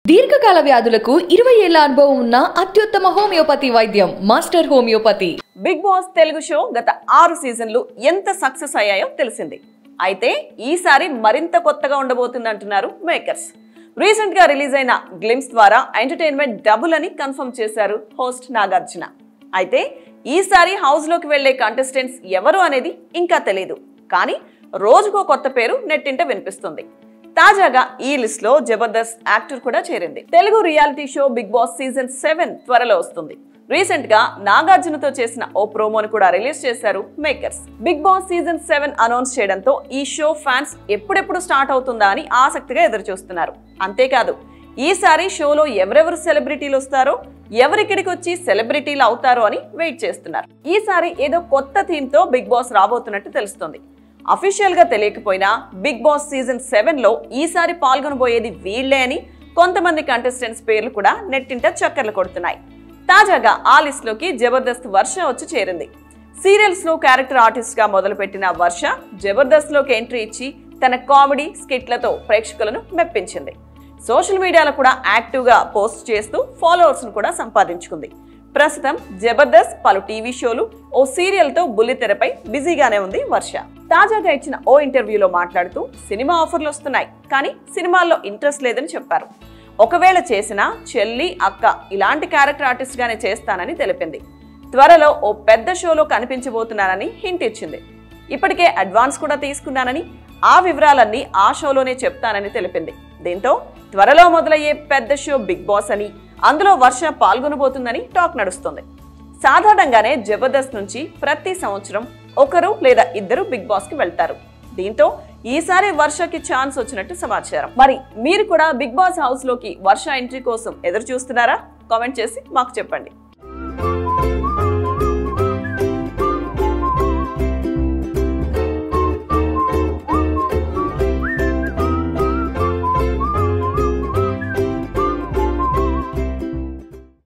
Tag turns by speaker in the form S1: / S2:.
S1: దీర్ఘకాల వ్యాధులకు 20 ఏళ్ల అనుభవం ఉన్న అత్యుత్తమ హోమియోపతి వైద్యం master homoeopathy.
S2: Bigg Boss Telugu show గత 6 సీజన్లు ఎంత సక్సెస్ అయ్యాయో తెలిసింది. అయితే ఈసారి మరింత కొత్తగా ఉండబోతుంది అంటున్నారు మేకర్స్. రీసెంట్ గా రిలీజ్ అయిన గ్లిమ్స్ ద్వారా ఎంటర్టైన్మెంట్ డబుల్ అని కన్ఫర్మ్ చేశారు హోస్ట్ నాగార్జున. అయితే ఈసారి హౌస్ లోకి వెళ్లే కంటెస్టెంట్స్ ఎవరు అనేది ఇంకా తెలియదు. కానీ రోజుకో కొత్త పేరు నెట్టింట వినిపిస్తుంది. తాజాగా ఈ లిస్ట్ లో జబర్దస్త్ యాక్టర్ కూడా చేరింది. Telugu reality show Bigg Boss season 7 త్వరలో వస్తుంది. రీసెంట్ గా నాగార్జునతో చేసిన ఓ ప్రోమోను కూడా రిలీజ్ చేశారు makers. Bigg Boss season 7 announce చేయడంతో ఈ షో ఫ్యాన్స్ ఎప్పుడెప్పుడు స్టార్ట్ అవుతుందా అని ఆసక్తిగా ఎదురు చూస్తున్నారు. అంతేకాదు ఈసారి షోలో ఎవరెవరు సెలబ్రిటీలు వస్తారో, ఎవరిక్కడికి వచ్చి సెలబ్రిటీలు అవుతారో అని వెయిట్ చేస్తున్నారు. ఈసారి ఏదో కొత్త థీమ్ తో బిగ్ బాస్ రాబోతున్నట్టు తెలుస్తుంది. అఫీషియల్ గా తెలియకపోయినా బిగ్ బాస్ సీజన్ 7 లో ఈసారి పాల్గొనబోయేది వీళ్లే అని కొంతమంది కంటెస్టెంట్స్ పేర్లు కూడా నెట్టింట చక్కర్లు కొడుతున్నాయి. తాజాగా ఆ లిస్ట్ లోకి జబర్దస్త్ వర్ష వచ్చి చేరింది. సీరియల్స్ లో క్యారెక్టర్ ఆర్టిస్ట్ గా మొదలుపెట్టిన వర్ష జబర్దస్త్ లోకి ఎంట్రీ ఇచ్చి తన కామెడీ స్కిట్లతో ప్రేక్షకులను మెప్పించింది. సోషల్ మీడియాలో కూడా యాక్టివ్ గా పోస్ట్ చేస్తూ ఫాలోవర్స్ ను కూడా సంపాదించుకుంది. ప్రస్తుతం జబర్దస్త్, పలు టీవీ షోలు, ఓ సీరియల్ తో బుల్లితెరపై బిజీగానే ఉంది వర్ష. తాజాగా ఇచ్చిన ఓ ఇంటర్వ్యూలో మాట్లాడుతూ సినిమా ఆఫర్లు వస్తున్నాయి, కానీ సినిమాల్లో ఇంట్రెస్ట్ లేదని చెప్పారు. ఒకవేళ చేసినా చెల్లి, అక్క ఇలాంటి క్యారెక్టర్ ఆర్టిస్ట్ గానే చేస్తానని తెలిపింది. త్వరలో ఓ పెద్ద షోలో కనిపించబోతున్నానని హింట్ ఇచ్చింది. ఇప్పటికే అడ్వాన్స్ కూడా తీసుకున్నానని, ఆ వివరాలన్నీ ఆ షోలోనే చెప్తానని తెలిపింది. దీంతో త్వరలో మొదలయ్యే పెద్ద షో బిగ్ బాస్ అని, అందులో వర్ష పాల్గొనబోతుందని టాక్ నడుస్తుంది. సాధారణంగానే జబర్దస్త్ నుంచి ప్రతి సంవత్సరం ఒకరు లేదా ఇద్దరు బిగ్ బాస్ కి వెళ్తారు. దీంతో ఈసారి వర్షకి ఛాన్స్ వచ్చినట్టు సమాచారం. మరి మీరు కూడా బిగ్ బాస్ హౌస్ లోకి వర్ష ఎంట్రీ కోసం ఎదురు చూస్తున్నారా? కామెంట్ చేసి మాకు చెప్పండి.